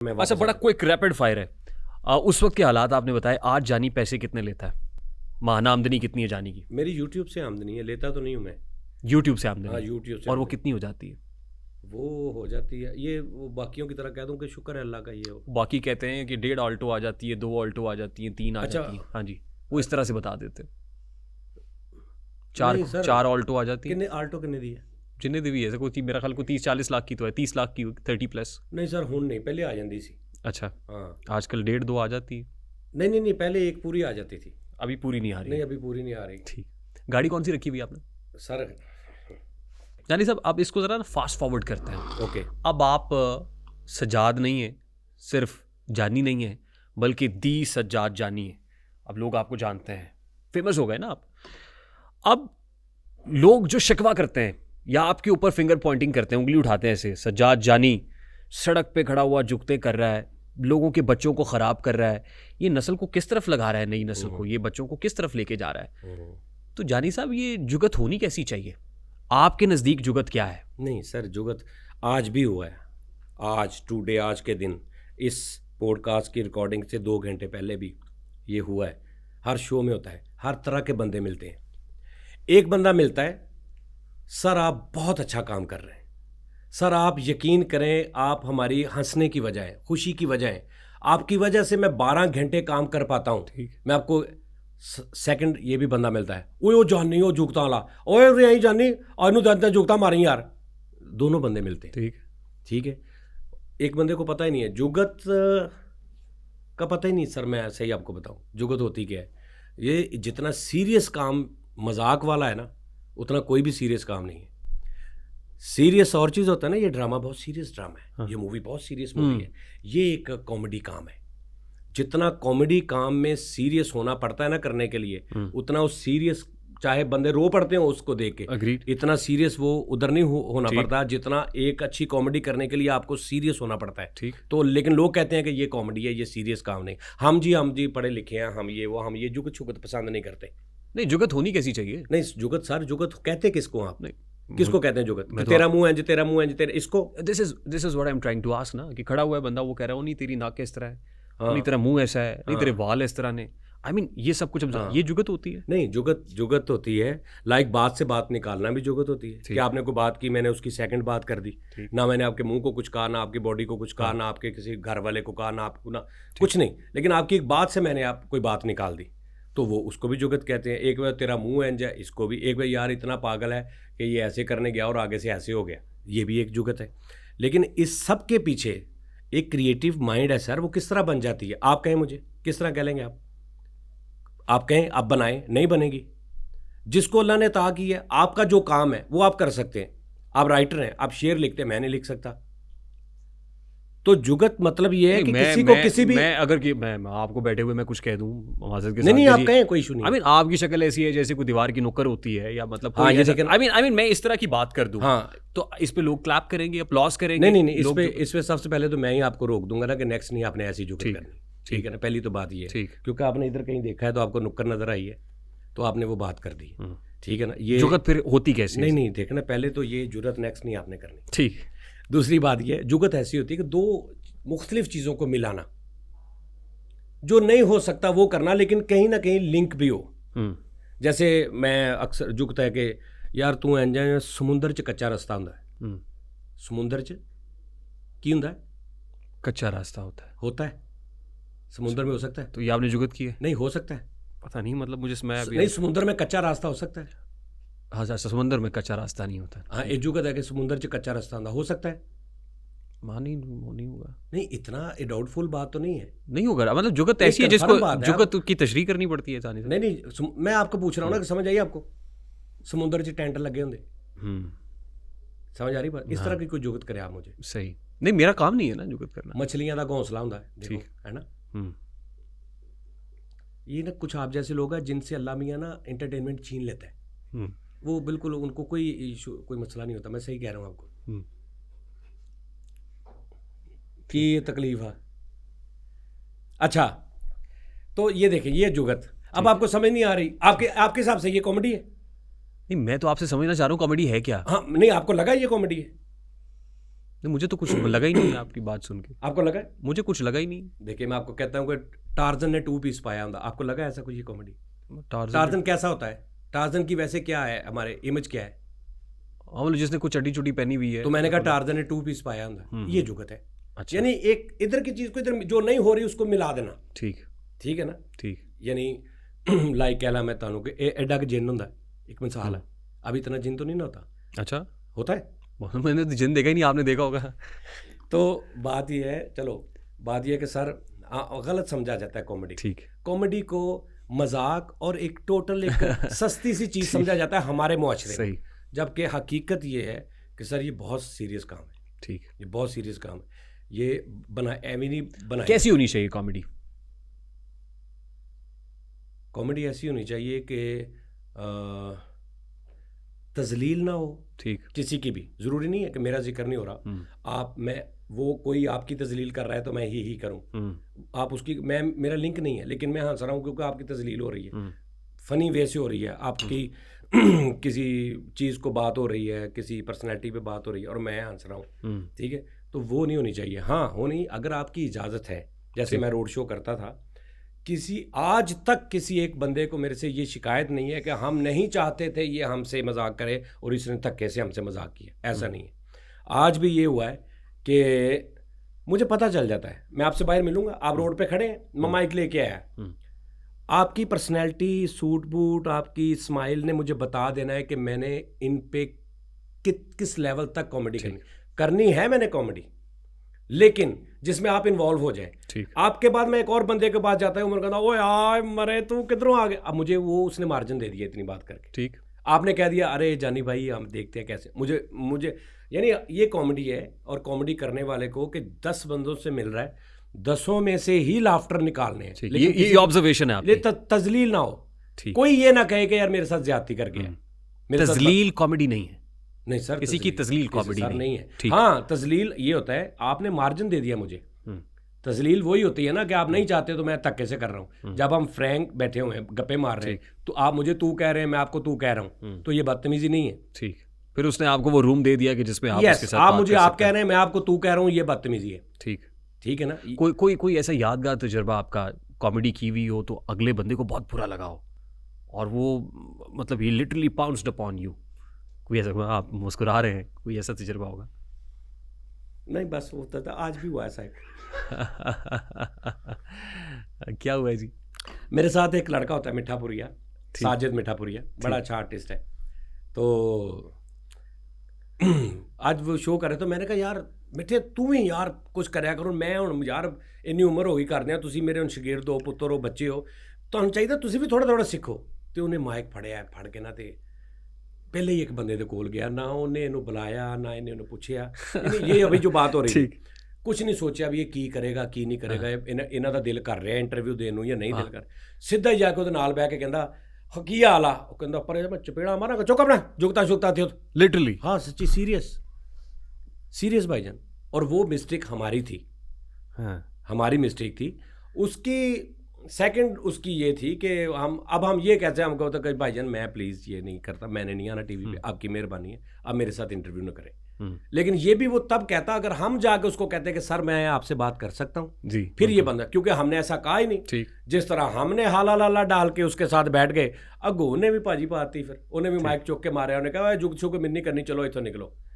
अच्छा, बड़ा quick rapid fire है। उस वक्त के हालात आपने बताए। आज जानी पैसे कितने लेता है? माहाना आमदनी कितनी है जानी की? मेरी यूट्यूब से आमदनी है, लेता तो नहीं हूँ मैं। यूट्यूब से आमदनी? हाँ, यूट्यूब से और वो आमदनी। कितनी हो जाती है? वो हो जाती है, ये वो बाकियों की तरह कह दूं कि शुक्र है अल्लाह का ये हो। बाकी कहते हैं कि 1.5 ऑल्टो आ जाती है, 2 ऑल्टो आ जाती हैं, 3 आ अच्छा। जाती हैं। हाँ जी, वो इस तरह से बता देते हैं। नहीं सर, 4 ऑल्टो आ जाती है। कितने आल्टो कितने दी है? जिन्हें भी है कोई मेरा ख्याल को 30-40 लाख की तो है, 30 लाख की 30+। नहीं सर, हुन नहीं, पहले आ जाती सी। अच्छा, हाँ। आजकल 1.5-2 आ जाती है। नहीं नहीं नहीं, पहले एक पूरी आ जाती थी। अभी पूरी नहीं आ रही नहीं, है। अभी पूरी नहीं आ रही। ठीक। गाड़ी कौन सी रखी हुई आपने? सर जानी साहब, आप इसको ज़रा फास्ट फॉरवर्ड करते हैं। ओके। अब आप सज्जाद नहीं है, सिर्फ जानी नहीं है, बल्कि दी सज्जाद जानी है। अब लोग आपको जानते हैं, फेमस हो गए ना आप। अब लोग जो शिकवा करते हैं या आपके ऊपर फिंगर पॉइंटिंग करते हैं, उंगली उठाते हैं ऐसे, सज्जाद जानी सड़क पे खड़ा हुआ जुगते कर रहा है, लोगों के बच्चों को ख़राब कर रहा है, ये नस्ल को किस तरफ लगा रहा है, नई नस्ल को, ये बच्चों को किस तरफ लेके जा रहा है। तो जानी साहब, ये जुगत होनी कैसी चाहिए? आपके नज़दीक जुगत क्या है? नहीं सर, जुगत आज भी हुआ है। आज टुडे, आज के दिन, इस पॉडकास्ट की रिकॉर्डिंग से 2 घंटे पहले भी ये हुआ है। हर शो में होता है, हर तरह के बंदे मिलते हैं। एक बंदा मिलता है, सर आप बहुत अच्छा काम कर रहे हैं, सर आप यकीन करें, आप हमारी हंसने की वजह है, खुशी की वजह है, आपकी वजह से मैं 12 घंटे काम कर पाता हूँ। मैं आपको सेकंड ये भी बंदा मिलता है, ओए ओ जानी ओ जुगता वाला, ओए रे यही जानी आनू जानता जुगता मारी यार। दोनों बंदे मिलते हैं। ठीक। ठीक है। एक बंदे को पता ही नहीं है जुगत का, पता ही नहीं सर, मैं ऐसे ही आपको बताऊं जुगत होती क्या है। ये जितना सीरियस काम मजाक वाला है ना, उतना कोई भी सीरियस काम नहीं है। सीरियस और चीज़ होता है ना, ये ड्रामा बहुत सीरियस ड्रामा है। हाँ। ये मूवी बहुत सीरियस मूवी है। ये एक कॉमेडी काम है। जितना कॉमेडी काम में सीरियस होना पड़ता है ना करने के लिए, उतना उस सीरियस, चाहे बंदे रो पड़ते हो उसको देख के, Agreed. इतना सीरियस वो उधर नहीं होना पड़ता जितना एक अच्छी कॉमेडी करने के लिए आपको सीरियस होना पड़ता है। ठीक। तो लेकिन लोग कहते हैं कि ये कॉमेडी है, ये सीरियस काम नहीं। हम जी पढ़े लिखे हैं, हम ये जुगत छुगत पसंद नहीं करते। नहीं, जुगत होनी कैसी चाहिए? नहीं जुगत सर, जुगत कहते किसको आप? नहीं, किसको कहते हैं जुगत? तो तेरा मुंह है जी, तेरा मुंह है जी, तेरा इसको। This is what I am trying to ask ना, कि खड़ा हुआ है बंदा, वो कह रहा है नहीं तेरी नाक इस तरह है, हाँ। नहीं तेरा मुंह ऐसा है, नहीं तेरे वाल इस तरह ने। आई मीन ये सब कुछ ये जुगत होती है? नहीं, जुगत होती है लाइक बात से बात निकालना भी जुगत होती है। कि आपने कोई बात की, मैंने उसकी सेकंड बात कर दी, ना मैंने आपके मुंह को कुछ कहा, ना आपकी बॉडी को कुछ कहा, ना आपके किसी घर वाले को कहा, ना आपको, ना कुछ नहीं, लेकिन आपकी एक बात से मैंने आप कोई बात निकाल दी, तो वो उसको भी जुगत कहते हैं। एक बार तेरा मुंह एंज है, इसको भी। एक बार यार इतना पागल है कि ये ऐसे करने गया और आगे से ऐसे हो गया, ये भी एक जुगत है। लेकिन इस सब के पीछे एक क्रिएटिव माइंड है सर। वो किस तरह बन जाती है? आप कहें मुझे, किस तरह कह लेंगे आप कहें आप बनाएं, नहीं बनेगी। जिसको अल्लाह ने अता की है, आपका जो काम है वो आप कर सकते हैं। आप राइटर हैं, आप शेर लिखते हैं, मैं नहीं लिख सकता। तो जुगत मतलब ये है कि किसी को किसी भी, मैं अगर कि मैं आपको बैठे हुए मैं कुछ कह दूं माजरत के साथ, नहीं आप कहें, कोई इशू नहीं। आई मीन आपकी शक्ल ऐसी है जैसे कोई दीवार की नुक्कर होती है, या मतलब हाँ, ये देखें। आई मीन मैं इस तरह की बात कर दूं, हाँ, तो इस पे लोग क्लैप करेंगे, अप्लॉज करेंगे? नहीं, इस पे सबसे पहले तो मैं ही आपको रोक दूंगा ना कि नेक्स्ट नहीं आपने ऐसी जुगत करनी। ठीक है ना, पहली तो बात ये है। क्योंकि आपने इधर कहीं देखा है तो आपको नुक्कर नजर आई है, तो आपने वो बात कर दी। ठीक है ना। ये जुगत फिर होती कैसे? नहीं देखना, पहले तो ये जुगत नेक्स्ट नहीं आपने करनी। ठीक। दूसरी बात ये, जुगत ऐसी होती है कि दो मुख्तलिफ चीज़ों को मिलाना, जो नहीं हो सकता वो करना, लेकिन कहीं ना कहीं लिंक भी हो। जैसे मैं अक्सर जुगत है कि यार तू इंज समुंदर च कच्चा रास्ता होता है। समुंदर च की होता है? कच्चा रास्ता होता है। समुंदर में हो सकता है? तो ये आपने जुगत की है? नहीं, हो सकता है। पता नहीं, मतलब मुझे नहीं, समुंदर में कच्चा रास्ता हो सकता है। हाँ, समुंदर में कच्चा रास्ता नहीं होता। हाँ, एक जुगत है कि समुंदर च कच्चा रास्ता हो सकता है। नहीं होगा। नहीं, इतना डाउटफुल बात तो नहीं है। नहीं होगा, मतलब जुगत ऐसी है जिसको जुगत की तशरीह करनी पड़ती है। नहीं, मैं आपको पूछ रहा हूँ ना कि समझ आइए आपको, समुंदर च टेंट लगे होंगे, समझ आ रही बात? इस तरह की कोई जुगत करे आप मुझे। सही नहीं, मेरा काम नहीं है ना जुगत करना। मछलियां का घोंसला होता है, देखो, है ना। ये ना कुछ आप जैसे लोग हैं जिनसे अल्लाह मियाँ ना एंटरटेनमेंट छीन लेता है। वो बिल्कुल, उनको कोई इशू, कोई मसला नहीं होता। मैं सही कह रहा हूँ आपको कि ये तकलीफ है। अच्छा, तो ये देखें, ये जुगत अब आपको समझ नहीं आ रही। आपके हिसाब से ये कॉमेडी है? नहीं, मैं तो आपसे समझना चाह रहा हूँ कॉमेडी है क्या। हाँ, नहीं आपको लगा ये कॉमेडी है? नहीं, मुझे तो कुछ लगा ही नहीं आपकी बात सुन के। आपको लगा है? मुझे कुछ लगा ही नहीं। देखिए मैं आपको कहता हूँ कि टार्जन ने 2 पीस पाया होता, आपको लगा ऐसा कुछ ये कॉमेडी? टार्जन टार्जन कैसा होता है? टार्जन की वैसे क्या है, हमारे इमेज क्या है? मतलब जिसने कुछ चड्डी चुटी पहनी हुई है, तो मैंने कहा टार्जन ने 2 पीस पाया होता, ये जुगत है। अच्छा, यानी एक इधर की चीज को इधर जो नहीं हो रही उसको मिला देना। ठीक ठीक है ना? ठीक। यानी लाइक कह ला मैं तानू कि एडा का जिन होता है, एक मिसाल है। अब इतना जिन तो नहीं ना होता। अच्छा, होता है? मैंने तो जिन देखा ही नहीं, आपने देखा होगा। तो बात ये है, चलो बात ये है कि सर गलत समझा जाता है कॉमेडी। ठीक। कॉमेडी को मजाक और एक टोटल एक सस्ती सी चीज समझा जाता है हमारे मुआशरे में, सही। जबकि हकीकत ये है कि सर ये बहुत सीरियस काम है। ठीक। ये बहुत सीरियस काम है। ये बना एवी नहीं बना। कैसी होनी चाहिए कॉमेडी? कॉमेडी ऐसी होनी चाहिए कि तजलील ना हो। ठीक। किसी की भी, ज़रूरी नहीं है कि मेरा जिक्र नहीं हो रहा, आप मैं वो कोई आपकी तजलील कर रहा है तो मैं ही करूं, आप उसकी, मैं मेरा लिंक नहीं है, लेकिन मैं हंस रहा हूं क्योंकि आपकी तजलील हो रही है, फ़नी वे से हो रही है आपकी किसी चीज़ को बात हो रही है, किसी पर्सनैलिटी पे बात हो रही है और मैं हंस रहा हूँ। ठीक है, तो वो नहीं होनी चाहिए। हाँ होनी, अगर आपकी इजाज़त है, जैसे मैं रोड शो करता था, किसी आज तक किसी एक बंदे को मेरे से ये शिकायत नहीं है कि हम नहीं चाहते थे ये हमसे मजाक करे और इसने धक्के से हमसे मजाक किया, ऐसा नहीं है। आज भी ये हुआ है कि मुझे पता चल जाता है, मैं आपसे बाहर मिलूंगा, आप रोड पे खड़े हैं, मैं माइक लेके आया, आपकी पर्सनैलिटी, सूट बूट, आपकी स्माइल ने मुझे बता देना है कि मैंने इन पे किस लेवल तक कॉमेडी करनी है। मैंने कॉमेडी, लेकिन जिसमें आप इन्वॉल्व हो जाए। आपके बाद मैं एक और बंदे के पास जाता है, उम्र कहता ओ यार मरे तू किधरों आ गया, अब मुझे वो उसने मार्जिन दे दिया इतनी बात करके। ठीक, आपने कह दिया अरे जानी भाई हम देखते हैं कैसे, मुझे यानी ये कॉमेडी है। और कॉमेडी करने वाले को कि 10 बंदों से मिल रहा है, 10 में से ही लाफ्टर निकालने हैं। लेकिन ये ऑब्जर्वेशन है आपकी, तजलील ना हो, कोई ये ना कहे कि यार मेरे साथ ज्यादती कर गया। तजलील कॉमेडी नहीं है। नहीं सर, किसी की तजलील कॉमेडी नहीं है। हाँ, तजलील ये होता है आपने मार्जिन दे दिया मुझे। तजलील वही होती है ना कि आप नहीं चाहते तो मैं धक्के से कर रहा हूँ। जब हम फ्रैंक बैठे हुए हैं, गप्पे मार रहे हैं, तो आप मुझे तू कह रहे हैं, मैं आपको तू कह रहा हूँ, तो ये बदतमीजी नहीं है। ठीक, फिर उसने आपको वो रूम दे दिया कि जिसमें आप उसके साथ आप मुझे आप कह रहे हैं, मैं आपको तू कह रहा हूँ, ये बदतमीजी है। ठीक, ठीक है ना? कोई ऐसा यादगार तजुर्बा आपका कॉमेडी की हुई हो तो अगले बंदे को बहुत बुरा लगा हो और वो मतलब ही लिटरली पाउंस्ड अपॉन यू, कोई ऐसा, आप मुस्कुरा रहे हैं, कोई ऐसा तजुर्बा होगा? नहीं, बस होता था, आज भी हुआ ऐसा है। क्या हुआ है जी? मेरे साथ एक लड़का होता है मिठापुरिया, साजिद मिठापुरिया, बड़ा अच्छा आर्टिस्ट है। तो आज वो शो करे तो मैंने कहा यार मिठे तू ही यार कुछ कराया करो, मैं हुण यार इन्नी उम्र हो गई करदे तुसीं मेरे हुण शगीर्द हो, पुत्तर हो, बच्चे हो, तुहानूं चाहिदा तुसीं भी थोड़ा थोड़ा सीखो। तो उन्हें माइक फड़ के ना, ते पहले ही एक बंदे दे कोल गया, ना उन्हें इन्हूं बुलाया ना इन्हें उन्हें पुछया, ये अभी जो बात हो रही है, कुछ नहीं सोचा भी ये की करेगा की नहीं करेगा, इन्हां दा दिल कर रहा इंटरव्यू देण नूं या नहीं दिल कर। सीधा ही जाके उहदे नाल बैठ के कहंदा की हाल आ, वो कहंदा पर मैं चपेड़ा मारांगा, चुक अपना जुगता शुगता थे लिटरली। हाँ सच्ची, सीरियस भाईजान। और वो मिस्टेक हमारी थी। हाँ, हमारी मिस्टेक थी। उसकी सेकंड उसकी ये थी कि हम ये कहते हैं, हमको होता कि भाईजान मैं प्लीज़ ये नहीं करता, मैंने नहीं आना टीवी पे, आपकी मेहरबानी है, आप मेरे साथ इंटरव्यू न करें। लेकिन ये भी वो तब कहता अगर हम जाके उसको कहते कि सर मैं आपसे बात कर सकता हूँ जी, फिर ये बंदा, क्योंकि हमने ऐसा कहा ही नहीं। जिस तरह हमने हाला लाला डाल के उसके साथ बैठ गए, अगो उन्हें भी भाजी पाती, फिर उन्हें भी माइक चुक के मारे, उन्हें कहा जुग छुक मिन्नी करनी, चलो इथों निकलो।